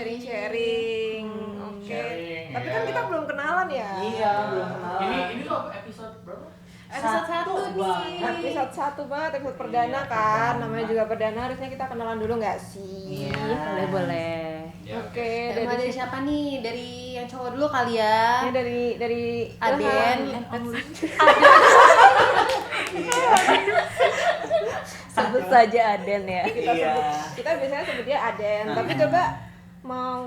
sharing-sharing. Oke. Tapi kan kita belum kenalan ya. Iya, belum kenalan. Ini tuh episode berapa? Episode 1 nih. Episode 1 banget, episode perdana kan. Namanya juga perdana, harusnya kita kenalan dulu nggak sih? Iya. Boleh. Oke, Dari siapa nih? Dari yang cowok dulu kali ya? ini dari Aden. Sebut saja Aden ya. Kita biasanya sebut dia Aden, tapi coba mau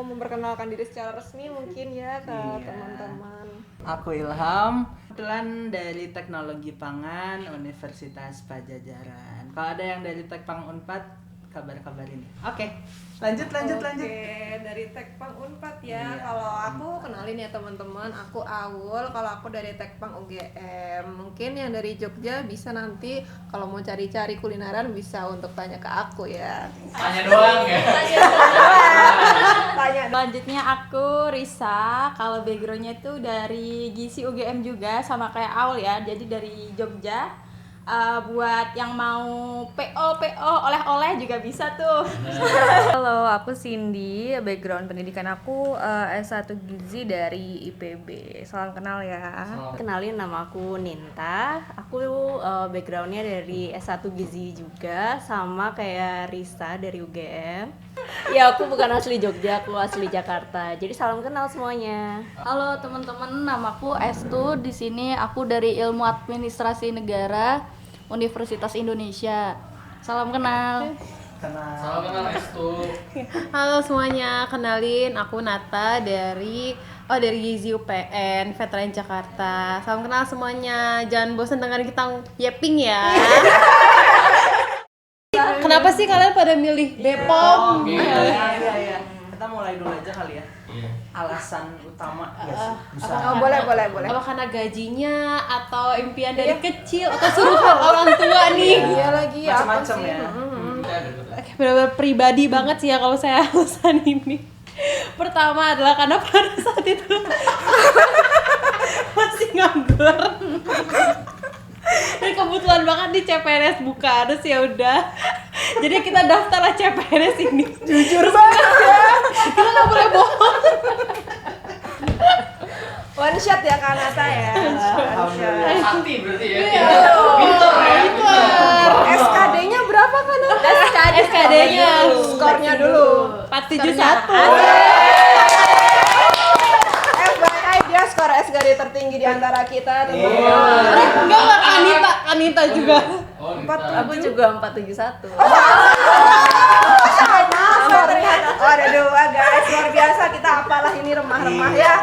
memperkenalkan diri secara resmi mungkin ya ke teman-teman. Aku Ilham, kebetulan dari Teknologi Pangan Universitas Pajajaran. Kalau ada yang dari Tekpang Unpad, kabar-kabarin. Oke, lanjut. Oke, dari Tekpang Unpad ya. Iya. Kalau aku kenalin ya teman-teman, aku Aul. Kalau aku dari Tekpang UGM. Mungkin yang dari Jogja bisa nanti kalau mau cari-cari kulineran bisa untuk tanya ke aku ya. Tanya doang ya. Tanya. Selanjutnya aku Risa. Kalau backgroundnya itu dari Gizi UGM juga sama kayak Aul ya. Jadi dari Jogja. Buat yang mau PO oleh-oleh juga bisa tuh. Halo, aku Cindy. Background pendidikan aku S1 Gizi dari IPB. Salam kenal ya. Kenalin, nama aku Ninta. Aku backgroundnya dari S1 Gizi juga sama kayak Risa dari UGM. Ya, aku bukan asli Jogja, aku asli Jakarta. Jadi salam kenal semuanya. Halo teman-teman, namaku Estu. Di sini aku dari Ilmu Administrasi Negara Universitas Indonesia. Salam kenal. Salam kenal Estu. Halo semuanya, kenalin aku Nata dari Gizi UPN Veteran Jakarta. Salam kenal semuanya. Jangan bosan dengerin kita yeping ya. Kenapa sih kalian pada milih Bepom? Iya. Kita mulai dulu aja kali ya. Iya. Alasan utama nggak sih? Bisa. Oh, boleh. Apa karena gajinya atau impian dari kecil atau suruhan orang tua nih? Iya lagi ya. Macam-macam ya. Benar-benar pribadi banget sih ya kalau saya alasan ini. Pertama adalah karena pada saat itu masih nganggur. Dan kebetulan banget di CPNS buka, terus ya udah. Jadi kita daftar lah CPNS ini. Jujur banget ya. Kita nggak boleh bohong. One shot ya Kanata ya. Alhamdulillah. Sakti berarti ya. Iya. Pinter ya. SKD-nya berapa Kanata? SKD-nya Skornya dulu. 471. FYI dia skor SKD tertinggi di antara kita teman-teman. Enggak, Kanita juga. Oh, Aku juga 471. Sama ternyata. Oh, ada dua guys, luar biasa kita apalah ini remah-remah ya.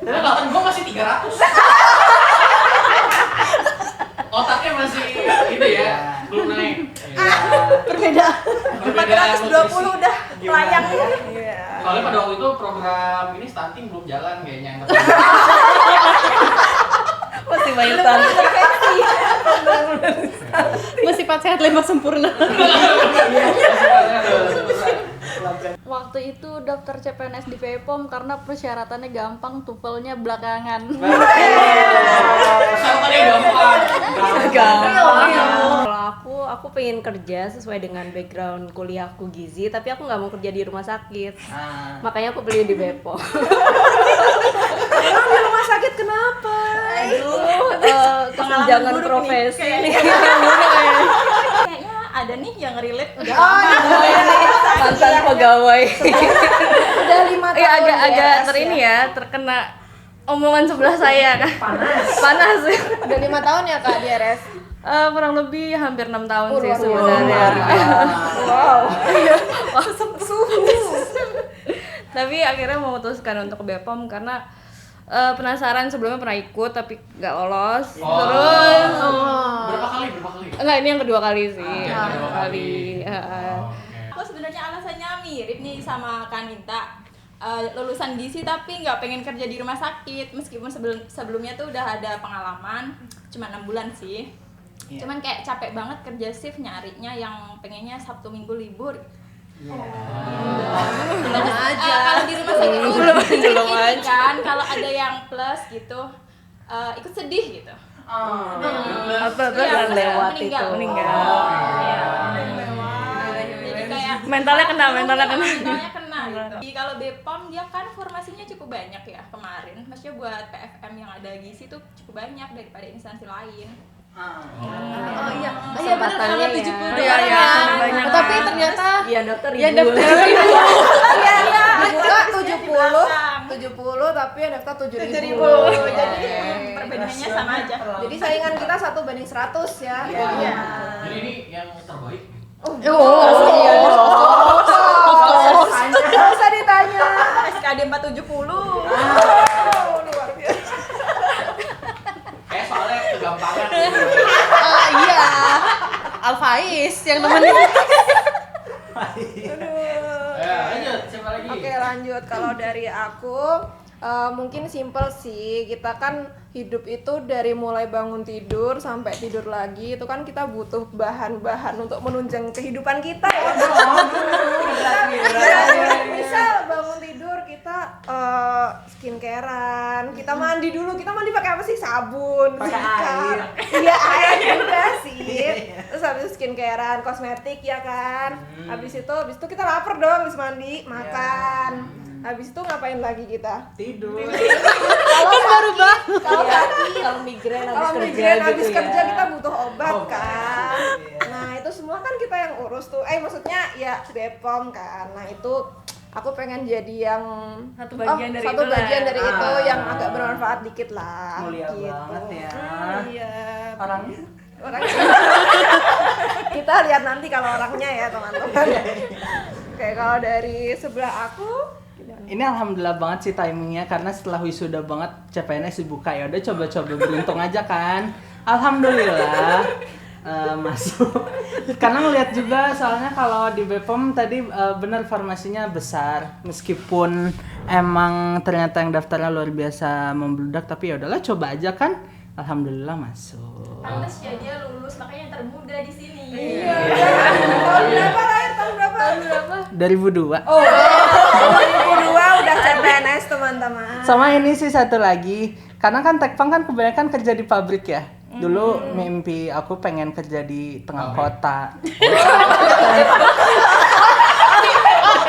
Tapi angkatan gua masih 300. Otaknya masih itu ya, belum naik. Perbedaan 420 udah layak ya. Iya. Soalnya pada waktu itu program ini stunting belum jalan kayaknya. Masih banyak tanda. Masih 4 sehat 5 sempurna. Waktu itu daftar CPNS di Bepom karena persyaratannya gampang, TOEFL-nya belakangan. Syaratnya gampang. Kalau aku pengen kerja sesuai dengan background kuliahku gizi, tapi aku nggak mau kerja di rumah sakit. Makanya aku pilih di Bepom. Emang di rumah sakit kenapa? Kesenjangan profesi. Kayaknya ada nih yang relate. Mantan pegawai. Udah 5 tahun. Agak terini ya, terkena omongan sebelah saya kan. Panas. Udah 5 tahun ya Kak di RS? Kurang lebih hampir 6 tahun sih luar sebenarnya. Wow. Tapi akhirnya memutuskan untuk ke Bepom karena penasaran, sebelumnya pernah ikut tapi nggak lolos. Terus Berapa kali? enggak, ini yang kedua kali sih. Kedua kali. Aku sebenarnya alasannya mirip nih sama Kanita. Lulusan gizi tapi nggak pengen kerja di rumah sakit, meskipun sebelumnya tuh udah ada pengalaman, cuma 6 bulan sih. Cuman kayak capek banget kerja shift, nyarinya yang pengennya Sabtu Minggu libur. Kalau di rumah sakit belum ini kan, kalau ada yang plus gitu, ikut sedih gitu. Yang lewat itu meninggal. Jadi kayak mentalnya kena. gitu. Jadi kalau BPOM dia kan formasinya cukup banyak ya kemarin. Maksudnya buat PFM yang ada gizi tuh cukup banyak daripada instansi lain. Oh iya benar sama 70 Iya, orang iya, ya. banyak. Tapi ternyata Yang daftar yang ribu. daftar Iya, dibuka 70 tapi yang daftar 7.000. Jadi perbandingannya sama aja. Jadi saingan kita 1:100 ya. Iya. Jadi ini yang terbaik. Nggak usah ditanya. SKD 470. Luar biasa. Soalnya kegampangan. iya. Alfais yang nemenin. Lanjut, siapa lagi? Oke, lanjut. Kalau dari aku mungkin simple sih. Kita kan hidup itu dari mulai bangun tidur sampai tidur lagi itu kan kita butuh bahan-bahan untuk menunjang kehidupan kita ya. Misal bangun tidur kita skincarean, kita mandi dulu. Kita mandi pakai apa sih? Sabun, Pakai sikat. air. Iya, air juga sih. Terus habis itu skincarean, kosmetik ya kan. Habis itu kita lapar dong habis mandi, makan. Habis itu ngapain lagi kita? Tidur. Kan baru Kalau migrain kalau habis migrain kerja habis gitu kerja ya. kita butuh obat kan. Iya. Nah, itu semua kan kita yang urus tuh. Maksudnya ya BPOM kan. Nah, itu aku pengen jadi yang Satu bagian dari satu itu lah. bagian dari itu Ah. yang agak bermanfaat dikit lah. Mulia gitu. banget ya. Iya. Orangnya Orangnya. Kita lihat nanti kalau orangnya ya, teman-teman. Oke, kalau dari sebelah aku ini alhamdulillah banget sih timingnya karena setelah wisuda banget CPNS dibuka ya udah coba-coba beruntung aja kan. Alhamdulillah masuk. Karena ngeliat juga soalnya kalau di BPOM tadi benar formasinya besar meskipun emang ternyata yang daftarnya luar biasa membludak tapi ya udahlah coba aja kan. Alhamdulillah masuk. Pantes ya dia lulus makanya yang termuda di sini. Iya. Tahun berapa lahir? Tahun berapa? 2002. Oh, 2002 udah CPNS, teman-teman. Sama ini sih satu lagi, karena kan Tekpang kan kebanyakan kerja di pabrik ya. Dulu mimpi aku pengen kerja di tengah kota.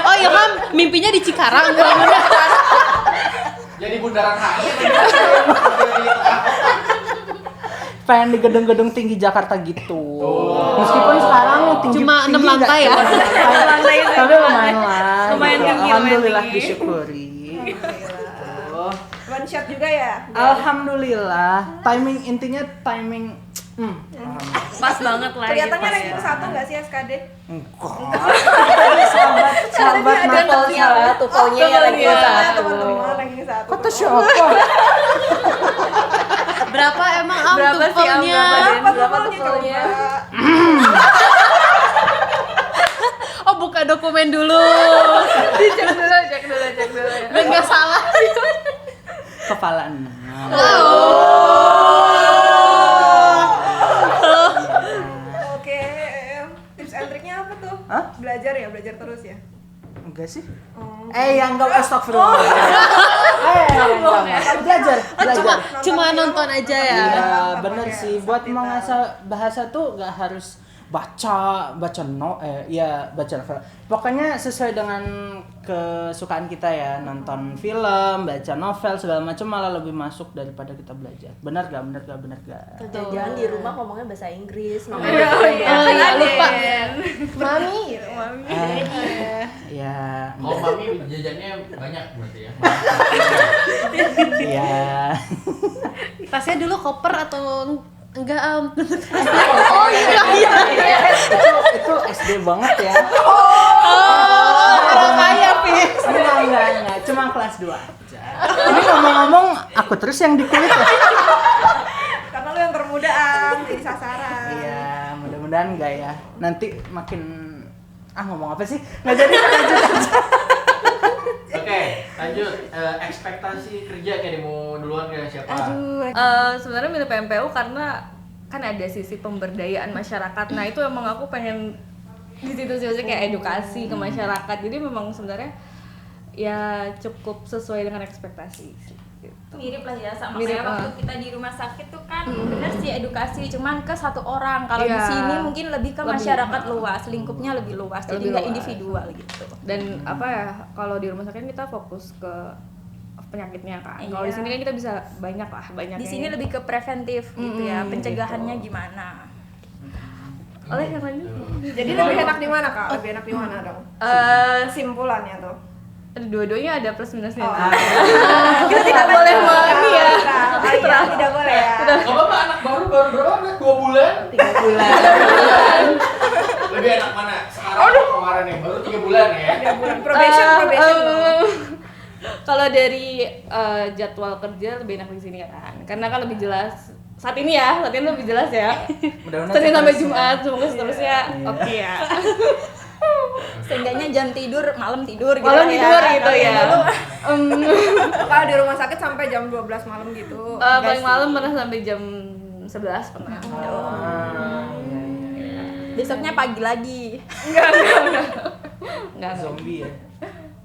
Oh iya kan mimpinya di Cikarang. Jadi bundaran HI. Pengen di gedung-gedung tinggi Jakarta gitu. Meskipun sekarang tinggi Cuma 6 tinggi lantai nggak ya? cuma 6 lantai. Tapi lumayan lah. Lumayan gitu. tinggi, Alhamdulillah lumayan tinggi. disyukuri. One shot juga ya? Alhamdulillah. Timing intinya timing. Pas banget lah. Kelihatannya gitu. ranking 1 nggak sih SKD? Sahabat Tukolnya lah, tukolnya ya lagi Iya, satu. teman-teman ranking 1. Kata siapa? Berapa emang Berapa sih, Am? tukolnya? Berapa tukolnya? Oh buka dokumen dulu. Cek dulu. Biar nggak salah. Kepala 6. Oke, tips and triknya apa tuh? Hah? Belajar ya, belajar terus ya? Enggak sih? Oh. Yang enggak astagfirullah. Belajar. Cuma nonton aja ya. Iya, bener sih. Buat mengasah bahasa tuh nggak harus baca novel. Pokoknya sesuai dengan kesukaan kita ya, nonton film, baca novel segala macam malah lebih masuk daripada kita belajar. Benar gak? Jangan di rumah ngomongnya bahasa Inggris. Oh iya lupa. Mami gitu. Ya, Kalau mami jajannya banyak berarti ya. ya. Tasnya dulu koper atau enggak Oh iya. Itu SD banget ya. orang kaya Pi. Enggak. Cuma kelas 2 aja. Ini ngomong-ngomong, aku terus yang di kulit ya. Karena lu yang termuda, jadi sasaran. Iya, mudah-mudahan enggak ya. Nanti makin ngomong apa sih? Nggak jadi lanjut aja. Oke, lanjut. Ekspektasi kerja kayak mau duluan kayak siapa? Sebenarnya milih PMPU karena kan ada sisi pemberdayaan masyarakat. Nah itu emang aku pengen di situ kayak edukasi ke masyarakat. Jadi memang sebenarnya ya cukup sesuai dengan ekspektasi. Mirip lah ya sama Mirip, kayak waktu kita di rumah sakit tuh kan bener sih edukasi cuman ke satu orang. Kalau di Iya. sini mungkin lebih ke Lebih, masyarakat luas, lingkupnya lebih luas, jadi Lebih nggak luas. individual gitu. Dan apa ya, kalau di rumah sakit kita fokus ke penyakitnya kan. Kalau di Iya. sini kan kita bisa banyak Di sini lebih ke preventif gitu ya, pencegahannya gimana. oleh yang lanjut. Jadi lebih enak di mana kak? Lebih enak di mana dong? Simpulannya tuh. Dua-duanya ada plus minusnya. Kita tidak boleh ini ya. Iya, tidak boleh ya. Gak apa-apa, anak baru berapa? 2 bulan? 3 bulan. Lebih enak mana? Sekarang atau kemarin nih? Baru 3 bulan ya? Probation loh. Kalau dari jadwal kerja lebih enak di sini kan, karena kan lebih jelas. Saat ini lebih jelas ya. Mudah-mudahan Senin sampai seterusnya. Jumat, semoga seterusnya oke ya. Seenggaknya jam tidur, malam tidur gitu. Malam tidur gitu ya. Kalau di rumah sakit sampai jam 12 malam gitu. Paling malam pernah sampai jam 11 pernah. Besoknya pagi lagi. Enggak. Zombie ya.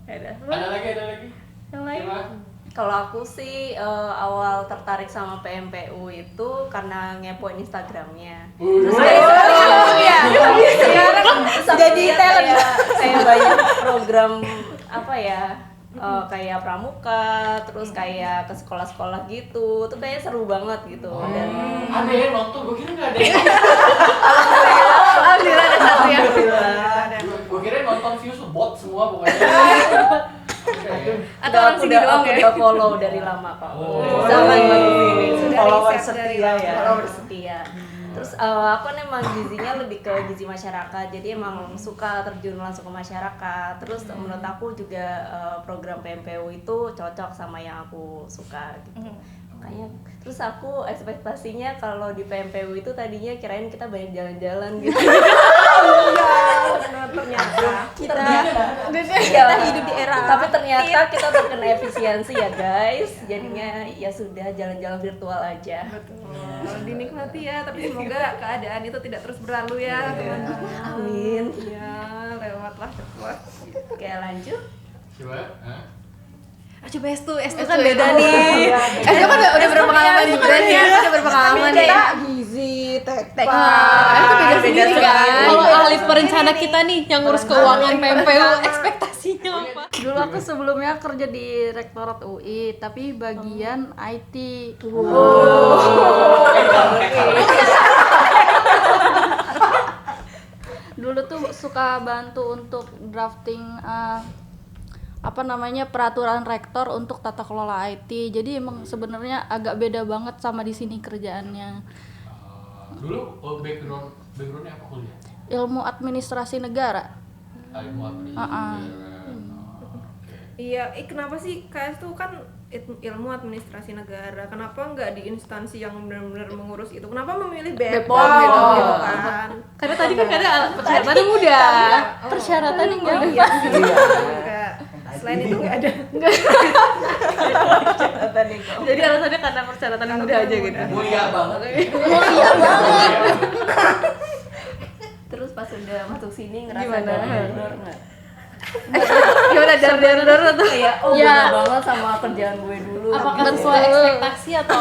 Ada lagi? Yang lain. Siapa? Kalau aku sih awal tertarik sama PMPU itu karena ngepoin Instagramnya. Jadi talent. Kayak banyak program apa ya, kayak pramuka, terus kayak ke sekolah-sekolah gitu. Itu kayaknya seru banget gitu. Dan Ada yang nonton, gue kira nggak ada yang Alhamdulillah ada satu ya. Gue kira yang nonton views bot semua pokoknya. Atau orang sini doang ya. udah follow dari lama kok. Oh. Zaman banget ini. Sudah Follower riset dari setia lama. ya. Follower Setia. Terus aku kan emang gizinya lebih ke gizi masyarakat, jadi emang suka terjun langsung ke masyarakat. Terus menurut aku juga program PMPU itu cocok sama yang aku suka gitu. Makanya terus aku ekspektasinya kalau di PMPU itu tadinya kirain kita banyak jalan-jalan gitu. Ternyata Kita hidup di era Tapi ternyata kita terkena efisiensi ya guys. Jadinya ya sudah jalan-jalan virtual aja. dinikmati ya, tapi semoga keadaan itu tidak terus berlalu ya teman-teman. Amin. Ya, lewatlah cepat. Oke, lanjut. Coba, hah? Coba S2 kan beda nih. S2 kan udah berpengalaman Iya, juga nih, udah berpengalaman nih. Gizi, teknik. Itu beda sendiri kan. Kalau ahli perencana kita nih yang ngurus keuangan PMPU, ekspektasinya apa? Dulu aku sebelumnya kerja di Rektorat UI, tapi bagian IT. Dulu tuh suka bantu untuk drafting peraturan rektor untuk tata kelola IT. Jadi emang sebenarnya agak beda banget sama di sini kerjaannya. Dulu backgroundnya apa kuliah? Ilmu administrasi negara. Ilmu apa nih? Iya, kenapa sih KS tuh kan ilmu administrasi negara? Kenapa nggak di instansi yang benar-benar mengurus itu? Kenapa memilih Bepom gitu kan? Karena tadi kan ada alat persyaratan mudah. Persyaratannya enggak ada. Enggak. Selain itu nggak ada. Jadi alasannya karena persyaratan mudah aja gitu. Mulia banget. Terus pas udah masuk sini ngerasa Gimana? dar nggak? Gimana dar tuh? Kayak Ya. beda banget sama kerjaan gue dulu. Apakah sesuai ekspektasi atau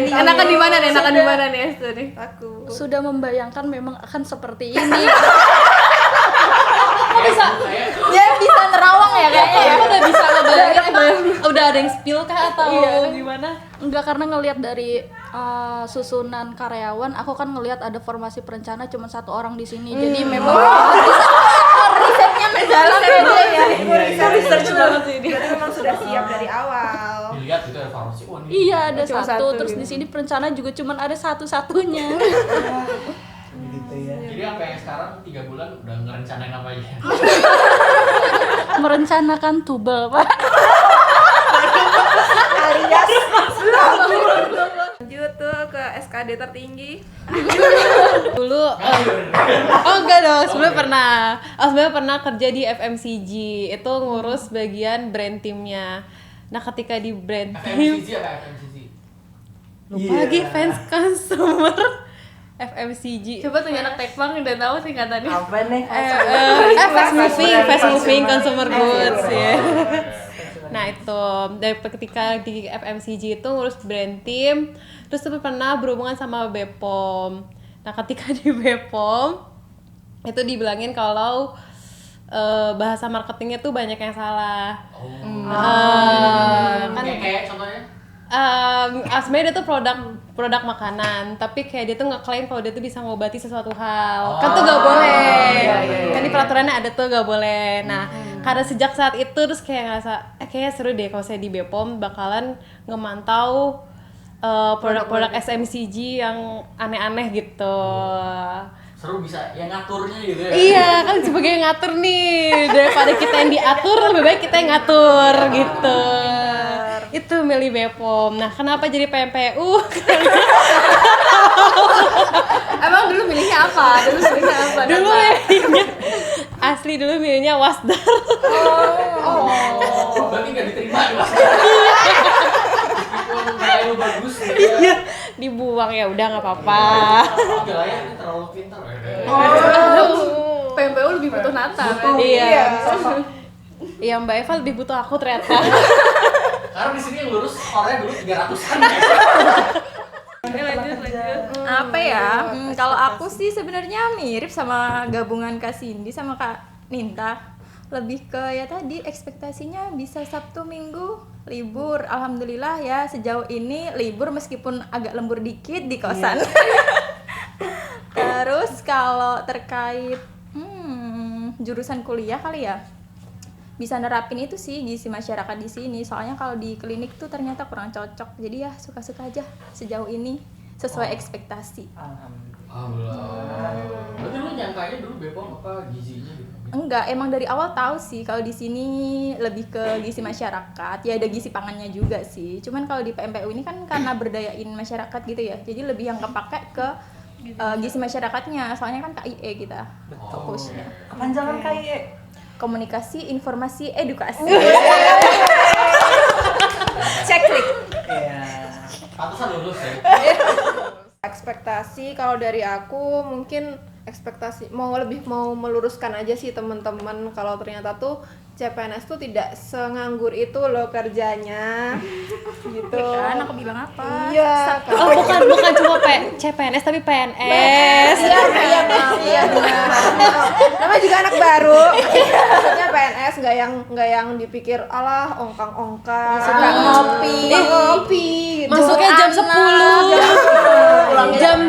Enakan di mana nih? Enakan di mana nih S2 nih? Aku. Sudah membayangkan memang akan seperti ini. bisa nerawang ya kayaknya. Kamu udah bisa ngebayangin emang udah ada yang spill kah atau gimana? Enggak, karena ngelihat dari susunan karyawan, aku kan ngelihat ada formasi perencana cuma satu orang di sini. Jadi memang Risetnya mendalam aja ya. Research banget sih ini. Jadi memang sudah siap dari awal. Dilihat itu ada farmasi. Wah, ini iya ada Cuma satu, satu terus gitu. di sini perencana juga cuma ada satu-satunya. Gitu ya. Jadi sampai sekarang 3 bulan udah ngerencanain apa aja? Merencanakan tubel, Pak. Lanjut tuh ke SKD tertinggi. Dulu oh enggak dong, sebelumnya pernah kerja di FMCG, itu ngurus bagian brand teamnya. Nah ketika di brand team FMCG apa FMCG? lupa lagi fans consumer FMCG Coba tuh anak Tekpang udah tahu singkatannya. Apa nih? fast moving consumer goods ya. Nah itu dari ketika di FMCG itu ngurus brand team, terus tuh pernah berhubungan sama Bepom. Nah ketika di Bepom itu dibilangin kalau bahasa marketingnya tuh banyak yang salah. Kan Kayak contohnya? sebenarnya dia tuh produk makanan, tapi kayak dia tuh ngeklaim kalau dia tuh bisa ngobati sesuatu hal. Kan tuh gak boleh. Kan di peraturannya ada tuh gak boleh. Nah, karena sejak saat itu terus kayak ngerasa kayaknya seru deh kalau saya di Bepom bakalan ngemantau produk-produk SMCG yang aneh-aneh gitu. Seru bisa yang ngaturnya gitu ya. Iya, kan sebagai yang ngatur nih, daripada kita yang diatur lebih baik kita yang ngatur gitu. Itu milih Bepom. Nah, kenapa jadi PMPU? Emang dulu milihnya apa? Dulu milihnya asli dulu milihnya Wasdar. Berarti nggak diterima di Mas. Meskipun nilai lu bagus gitu. Iya, dibuang ya udah nggak apa-apa. Gak layak nih, terlalu pintar. PMPU lebih butuh Nata kan? Iya. Iya, Mbak Eva lebih butuh aku ternyata. Karena di sini yang lurus skornya dulu 300-an. Lanjut. Apa ya? Kalau aku sih sebenarnya mirip sama gabungan Kak Cindy sama Kak Ninta. Lebih ke ya tadi ekspektasinya bisa Sabtu Minggu libur. Alhamdulillah ya sejauh ini libur meskipun agak lembur dikit di kosan. Terus kalau terkait jurusan kuliah kali ya, bisa nerapin itu sih gizi masyarakat di sini. Soalnya kalau di klinik tuh ternyata kurang cocok. Jadi ya suka-suka aja sejauh ini sesuai ekspektasi. Alhamdulillah. Berarti lu nyangkanya dulu Bepom apa gizinya gitu? Enggak, emang dari awal tahu sih kalau di sini lebih ke gizi masyarakat. Ya ada gizi pangannya juga sih. Cuman kalau di PMPU ini kan karena berdayain masyarakat gitu ya. Jadi lebih yang kepake ke gizi masyarakatnya. Soalnya kan KIE kita fokusnya. Kepanjangan KIE. Komunikasi, informasi, edukasi. Ceklik. Iya. Pantesan lulus ya. Ekspektasi kalau dari aku mungkin ekspektasi mau meluruskan aja sih teman-teman kalau ternyata tuh CPNS tuh tidak senganggur itu loh kerjanya gitu. Kan aku bilang apa? Iya. Oh, bukan cuma CPNS tapi PNS. Iya benar. Namanya juga anak baru. Maksudnya PNS nggak yang dipikir alah ongkang-ongkang. Suka ngopi. Gitu. Masuknya jam 10. Jam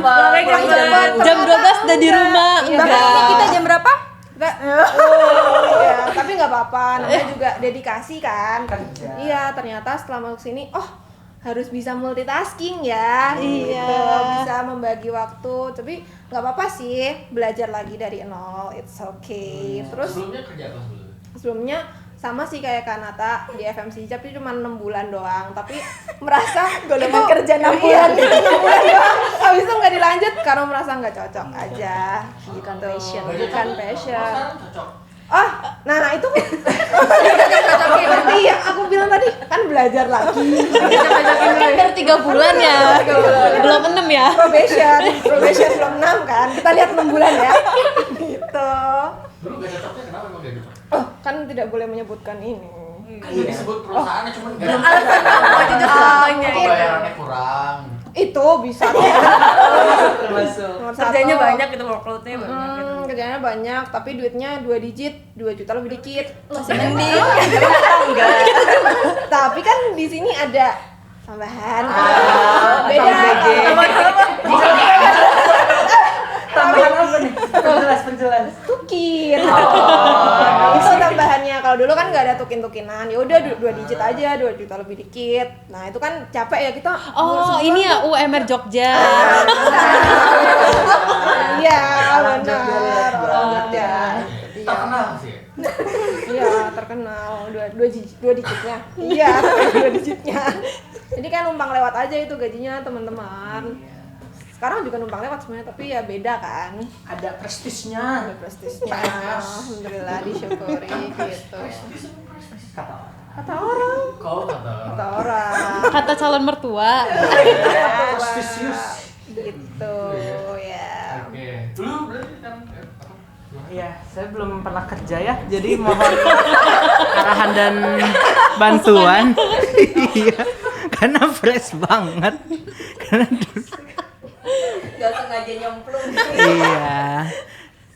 12 udah di rumah. Berarti kita jam berapa? Iya, tapi nggak apa-apa, namanya juga dedikasi kan. Kerja. Iya, ternyata setelah masuk sini, harus bisa multitasking ya. Iya. Gitu, bisa membagi waktu. Tapi nggak apa-apa sih, belajar lagi dari nol, it's okay. Terus Sebelumnya kerja apa sebelumnya? sebelumnya sama sih kayak Kanata di FMCG tapi cuma 6 bulan doang, tapi merasa golongan kerja 6 bulan doang, habis itu nggak dilanjut karena merasa nggak cocok aja Bukan gitu. passion. Bukan passion. Sekarang cocok. Nah itu seperti yang aku bilang tadi, kan belajar lagi. Kan baru 3 bulan ya. Belum 6 ya. Probation belum 6 kan, kita lihat 6 bulan ya gitu. Dulu gak cocoknya kenapa emang gak cocok? Kan tidak boleh menyebutkan ini. Kan udah disebut perusahaannya cuman gak cocok. Bayarannya kurang. Itu bisa Termasuk. nomor satu. Kerjanya banyak gitu, workload-nya banyak gitu. Kerjanya banyak, tapi duitnya 2 digit, 2 juta lebih dikit. Masih mending. Tapi kan di sini ada tambahan. Beda. Tambahan apa nih? Penjelas. Tukin. Itu tambahannya. Kalau dulu kan nggak ada tukin-tukinan. Ya udah 2 digit aja, 2 juta lebih dikit. Nah, itu kan capek ya kita. Oh, ini ya UMR Jogja. Iya, benar. Orang Jogja. Terkenal sih ya? Iya, terkenal. 2 digitnya. Iya, 2 digitnya. Jadi kan numpang lewat aja itu gajinya, teman-teman. Sekarang juga numpang lewat sebenarnya, tapi ya beda kan. Ada prestisnya. Ada prestisnya. Alhamdulillah disyukuri gitu. Kata orang. Kau kata. Kata orang. Kata calon mertua. Prestisius. Gitu ya. Oke. Dulu berarti sekarang apa? Iya. Saya belum pernah kerja ya, jadi mohon arahan dan bantuan. Iya, karena fresh banget. Karena Gak sengaja nyemplung. iya.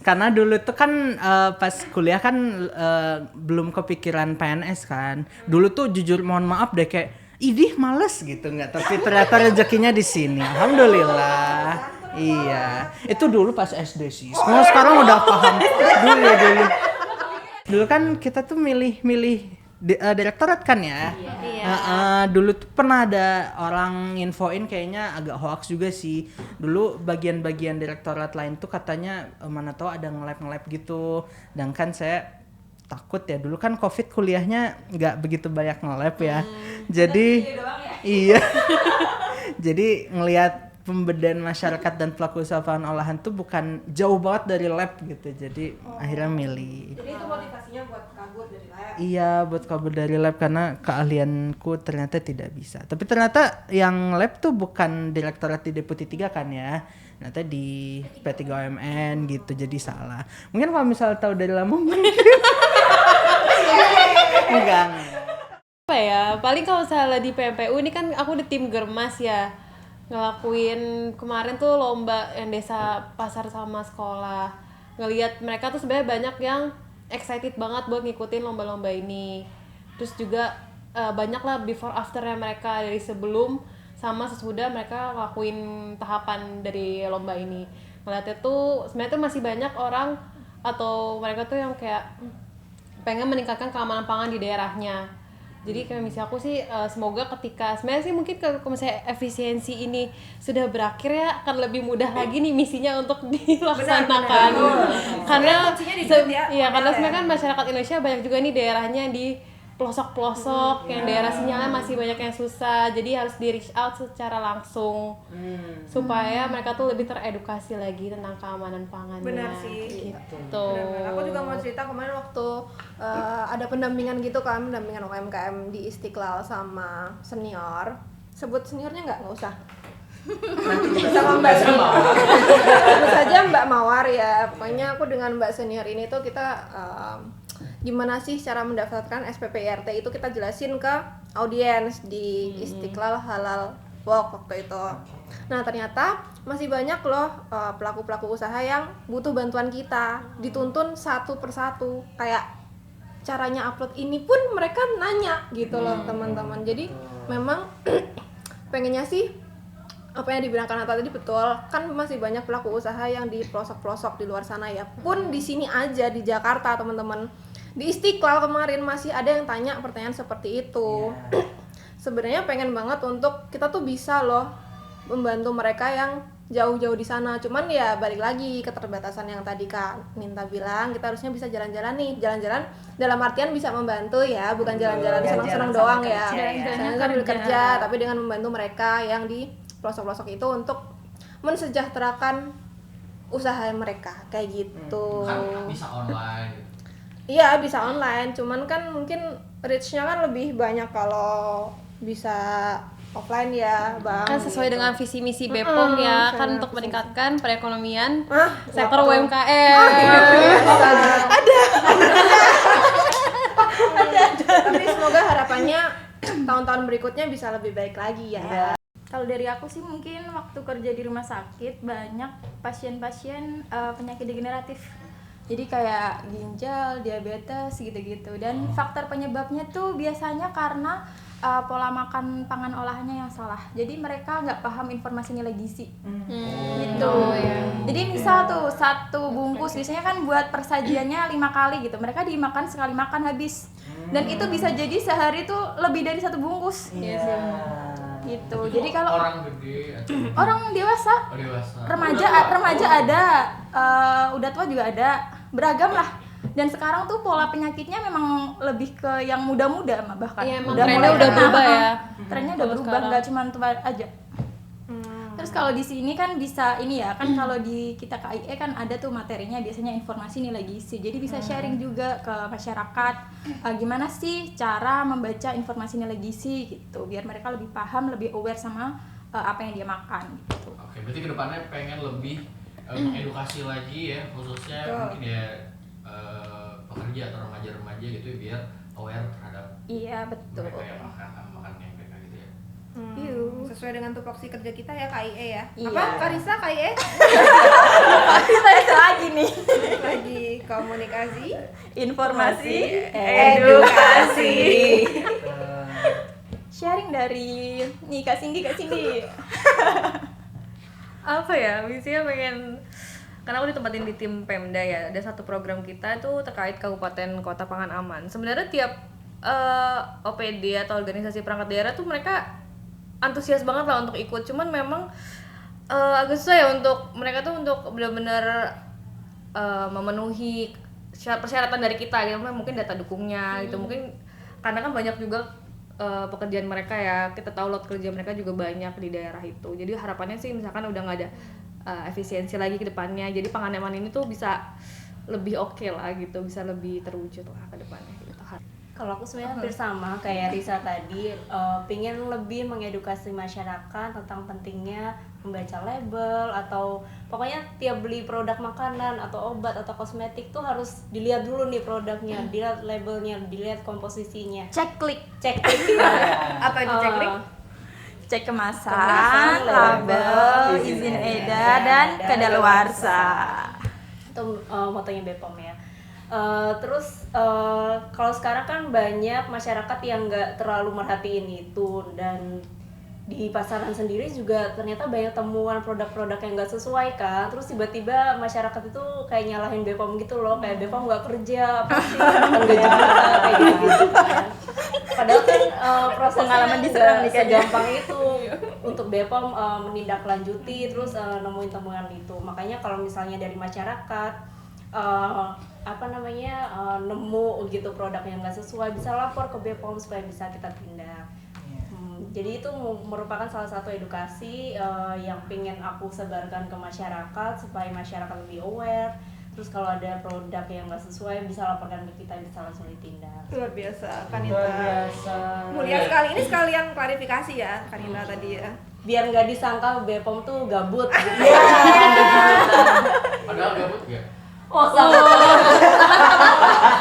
Karena dulu tuh kan pas kuliah kan belum kepikiran PNS kan. Dulu tuh jujur mohon maaf deh kayak idih males gitu nggak, tapi ternyata rezekinya di sini. Alhamdulillah. Iya. Itu dulu pas SD sih. Semua sekarang udah paham. Dulu kan kita tuh milih direktorat kan ya. Dulu tuh pernah ada orang infoin kayaknya agak hoax juga sih. Dulu bagian-bagian direktorat lain tuh katanya mana tahu ada nge-lab gitu. Sedangkan saya takut ya, dulu kan COVID kuliahnya nggak begitu banyak nge-lab ya. Jadi iya. Jadi ngelihat pemberdayaan masyarakat dan pelaku usaha pangan olahan tuh bukan jauh banget dari lab gitu. Jadi akhirnya milih. Jadi itu motivasinya buat kabur dari lab. Iya, buat kabur dari lab karena keahlianku ternyata tidak bisa. Tapi ternyata yang lab tuh bukan direktorat di Deputi 3 kan ya. Ternyata di P3OMN gitu, jadi salah. Mungkin kalau misal tahu dari lama mungkin. Enggak. Apa ya, paling kalau misalnya di PMPU ini kan aku di tim Germas ya, ngelakuin kemarin tuh lomba yang desa pasar sama sekolah. Ngelihat mereka tuh sebenarnya banyak yang excited banget buat ngikutin lomba-lomba ini. Terus juga banyak lah before afternya mereka dari sebelum sama sesudah mereka ngelakuin tahapan dari lomba ini. Ngeliatnya tuh sebenarnya tuh masih banyak orang atau mereka tuh yang kayak pengen meningkatkan keamanan pangan di daerahnya. Jadi kayak misi aku sih semoga ketika sebenarnya sih mungkin kalau misalnya efisiensi ini sudah berakhir ya akan lebih mudah lagi nih misinya untuk dilaksanakan. Karena karena sebenarnya kan masyarakat Indonesia banyak juga nih daerahnya di pelosok-pelosok yang daerah sinyalnya masih banyak yang susah, jadi harus di reach out secara langsung supaya mereka tuh lebih teredukasi lagi tentang keamanan pangannya. Benar sih. Gitu. Benar. Aku juga mau cerita kemarin waktu ada pendampingan gitu kan, pendampingan UMKM di Istiqlal sama senior. Sebut seniornya nggak usah. Sama Mbak Sebut saja Mbak Mawar ya. Pokoknya aku dengan Mbak senior ini tuh kita gimana sih cara mendaftarkan SPPRT itu kita jelasin ke audiens di Istiqlal Halal Walk waktu itu. Nah ternyata masih banyak loh pelaku-pelaku usaha yang butuh bantuan kita, dituntun satu persatu. Kayak caranya upload ini pun mereka nanya gitu loh teman-teman. Jadi memang pengennya sih apa yang dibilang Kanata tadi betul, kan masih banyak pelaku usaha yang di pelosok-pelosok di luar sana ya. Pun di sini aja di Jakarta teman-teman. Di Istiqlal kemarin masih ada yang tanya pertanyaan seperti itu. Sebenarnya pengen banget untuk kita tuh bisa loh membantu mereka yang jauh-jauh di sana. Cuman ya balik lagi keterbatasan yang tadi Kak Ninta bilang, kita harusnya bisa jalan-jalan nih. Jalan-jalan dalam artian bisa membantu ya, bukan jalan-jalan senang-senang doang ya. Jalan-jalan sambil kerja, tapi dengan membantu mereka yang di pelosok-pelosok itu untuk mensejahterakan usaha mereka kayak gitu. Kan bisa online gitu. Iya bisa online, cuman kan mungkin reach-nya kan lebih banyak kalau bisa offline ya Bang. Kan sesuai dengan visi misi BPOM ya, kan untuk meningkatkan perekonomian sektor waktu. UMKM. Ada. Tapi semoga harapannya tahun-tahun berikutnya bisa lebih baik lagi ya. Kalau dari aku sih mungkin waktu kerja di rumah sakit banyak pasien-pasien penyakit degeneratif. Jadi kayak ginjal, diabetes gitu-gitu. Dan faktor penyebabnya tuh biasanya karena pola makan pangan olahannya yang salah. Jadi mereka nggak paham informasi nilai gizi. Gitu. Jadi misal tuh satu bungkus biasanya kan buat persajiannya 5 kali gitu. Mereka dimakan sekali makan habis. Dan itu bisa jadi sehari tuh lebih dari satu bungkus. Gitu. Jadi kalau orang gede atau orang dewasa, remaja ada, udah tua juga ada, beragam lah. Dan sekarang tuh pola penyakitnya memang lebih ke yang muda-muda bahkan. Iya, emang udah trennya mulai udah kena. berubah ya. Trennya udah berubah, nggak cuma tua aja. Terus kalau di sini kan bisa ini ya, kan kalau di kita KIE kan ada tuh materinya biasanya informasi nilai gizi. Jadi bisa sharing juga ke masyarakat gimana sih cara membaca informasi nilai gizi gitu, biar mereka lebih paham, lebih aware sama apa yang dia makan gitu. Oke, berarti kedepannya pengen lebih edukasi lagi ya, khususnya mungkin ya pekerja atau remaja-remaja gitu ya, biar aware terhadap Iya, betul. mereka yang makan MPK gitu ya. Sesuai dengan tupoksi kerja kita ya KIE ya. Iya. Apa Karisa KIE? Kita lagi nih. Lagi komunikasi. Informasi, edukasi. Sharing dari nih Kak Cindy. Apa ya, misinya pengen, karena aku ditempatin di tim Pemda ya, ada satu program kita itu terkait kabupaten kota pangan aman. Sebenarnya tiap OPD atau organisasi perangkat daerah tuh mereka antusias banget lah untuk ikut, cuman memang agak susah ya untuk mereka tuh untuk benar-benar memenuhi persyaratan dari kita gitu, mungkin data dukungnya gitu, mungkin karena kan banyak juga pekerjaan mereka ya, kita tahu load kerja mereka juga banyak di daerah itu. Jadi harapannya sih misalkan udah nggak ada efisiensi lagi ke depannya, jadi Panganeman ini tuh bisa lebih oke lah gitu, bisa lebih terwujud lah ke depannya gitu. Kalau aku sebenarnya hampir sama kayak Risa tadi, pengen lebih mengedukasi masyarakat tentang pentingnya membaca label, atau pokoknya tiap beli produk makanan atau obat atau kosmetik tuh harus dilihat dulu nih produknya, dilihat labelnya, dilihat komposisinya. Cek klik. Apa itu ceklik? Cek kemasan, label, izin edar, dan kadaluarsa. Itu motonya BPOM ya. Terus kalau sekarang kan banyak masyarakat yang nggak terlalu merhatiin itu, dan di pasaran sendiri juga ternyata banyak temuan produk-produk yang nggak sesuai kan. Terus tiba-tiba masyarakat itu kayak nyalahin BPOM gitu loh, kayak BPOM nggak kerja, pasti nggak juga kayak gitu kan. Padahal kan prosesnya Pengalaman diserang nih kayaknya. segampang itu untuk BPOM menindaklanjuti terus nemuin temuan itu. Makanya kalau misalnya dari masyarakat nemu gitu produk yang nggak sesuai, bisa lapor ke BPOM supaya bisa kita tindak. Jadi itu merupakan salah satu edukasi yang pengen aku sebarkan ke masyarakat supaya masyarakat lebih aware. Terus kalau ada produk yang nggak sesuai bisa laporkan ke kita, bisa langsung ditindak. Luar biasa Kanita. Luar biasa. Mulia sekali. Ini sekalian klarifikasi ya Kanita tadi ya. Biar nggak disangka BPOM tuh gabut gitu. Padahal gabut ya. Oh, sangat.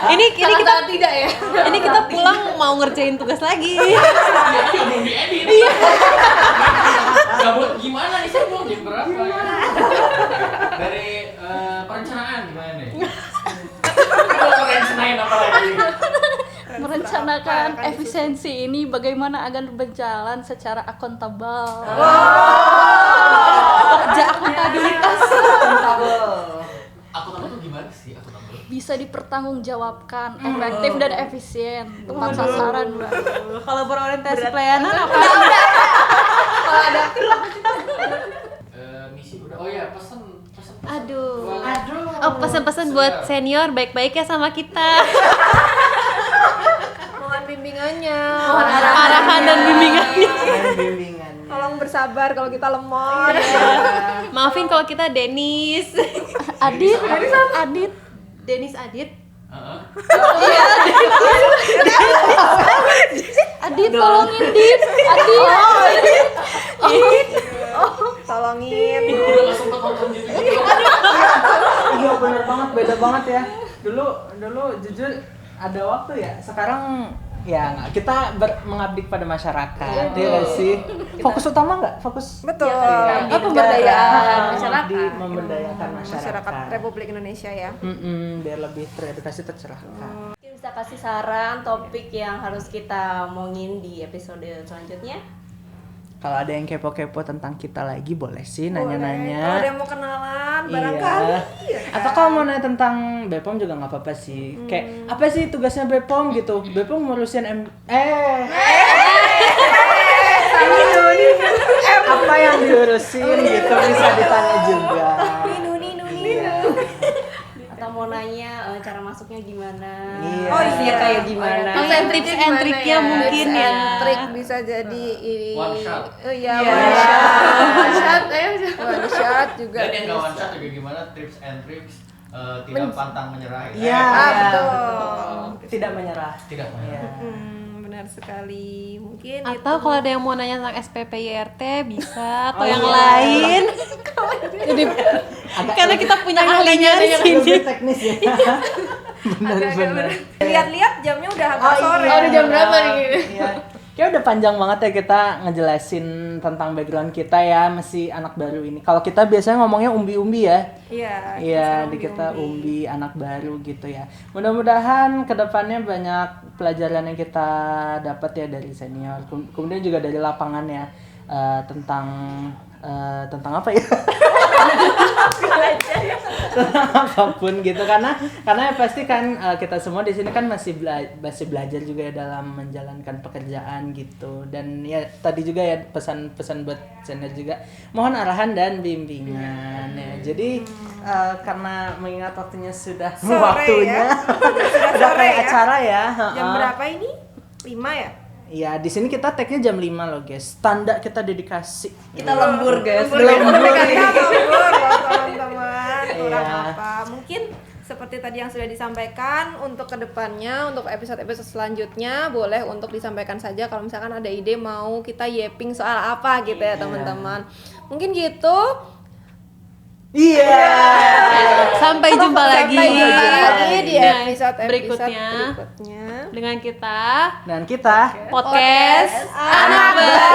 Ini kita tidak ya. ini kita pulang mau ngerjain tugas lagi. Iya, belum diedit. Gabut gimana nih, saya belum jam berapa ya? Dari perencanaan gimana nih? Kita merencanain apa lagi? Merencanakan efisiensi ini bagaimana agar berjalan secara akuntabel. Kerja akuntabilitas. Aku tahu tuh gimana sih aku tahu. Bisa dipertanggungjawabkan, efektif dan efisien, tepat sasaran. Kalau berorientasi pelayanan apa? Misi udah. Oh ya, pesan. Aduh. Buat- Oh, pesan-pesan buat senior baik-baik ya sama kita. Mohon bimbingannya. Arahan dan bimbingannya. Bimbingan. Tolong bersabar kalau kita lemot. Maafin kalau kita Denis. Adit. Denis Adit. Heeh. Adit tolongin Dit. Adit. Tolongin. Udah nggak sempet nonton gitu. Iya bener banget, beda banget ya. Dulu jujur ada waktu ya. Sekarang ya nggak, kita mengabdi pada masyarakat, ya nggak sih? Fokus utama nggak? Fokus Betul. Iya, Pemberdayaan mengabdi, masyarakat. memberdayakan Masyarakat masyarakat. Republik Indonesia ya. Biar lebih teredukasi, tercerahkan. Mungkin bisa kasih saran topik yang harus kita omongin di episode selanjutnya. Kalau ada yang kepo-kepo tentang kita lagi boleh sih Boleh. Kalau ada nanya-nanya. yang mau kenalan barangkali. Iya. Atau kalau mau nanya tentang BPOM juga nggak apa-apa sih. Kayak apa sih tugasnya BPOM gitu? BPOM ngurusin apa yang diurusin gitu bisa ditanya juga. Ninu. Atau mau nanya cara masuknya gimana? Iya. Oh isinya kayak gimana? Tips and tips and triknya mungkin Tips ya. and trick bisa jadi ini. One shot. Iya, Iya. one shot. One shot juga. Dan yang nggak one bisa. shot juga gimana tips and tricks tidak pantang menyerah ya. Iya. Betul. Tidak menyerah. Tidak menyerah. Iya. Benar sekali. Mungkin Atau itu. kalau ada yang mau nanya tentang SPP YRT bisa atau yang lain. Jadi karena kita punya ahlinya di sini. Lebih teknis ya. Bener-bener. Lihat-lihat jamnya udah agak sore. Oh, udah jam berapa nih? Iya. Kayak udah panjang banget ya kita ngejelasin tentang background kita ya, masih anak baru ini. Kalau kita biasanya ngomongnya umbi-umbi ya. Iya. Iya, di kita umbi anak baru gitu ya. Mudah-mudahan kedepannya banyak pelajaran yang kita dapat ya dari senior. Kemudian juga dari lapangan ya, tentang apa ya? Apapun gitu, karena ya pasti kan kita semua di sini kan masih belajar juga ya dalam menjalankan pekerjaan gitu. Dan ya tadi juga ya pesan buat senior juga, mohon arahan dan bimbingan ya. Jadi karena mengingat waktunya sudah Sore waktunya ya. Sudah udah sore kayak ya. acara ya. Jam berapa ini? 5 ya? Iya, di sini kita tag-nya jam 5 loh, guys. Tanda kita dedikasi. Kita lembur guys. Lembur loh teman-teman. Kurang Iya. apa? Mungkin seperti tadi yang sudah disampaikan, untuk kedepannya, untuk episode-episode selanjutnya boleh untuk disampaikan saja kalau misalkan ada ide mau kita yeping soal apa gitu ya teman-teman. Mungkin gitu. Iya. Sampai jumpa lagi. Sampai jumpa lagi di Nah, episode berikutnya berikutnya. dengan kita Dan kita podcast anak baru.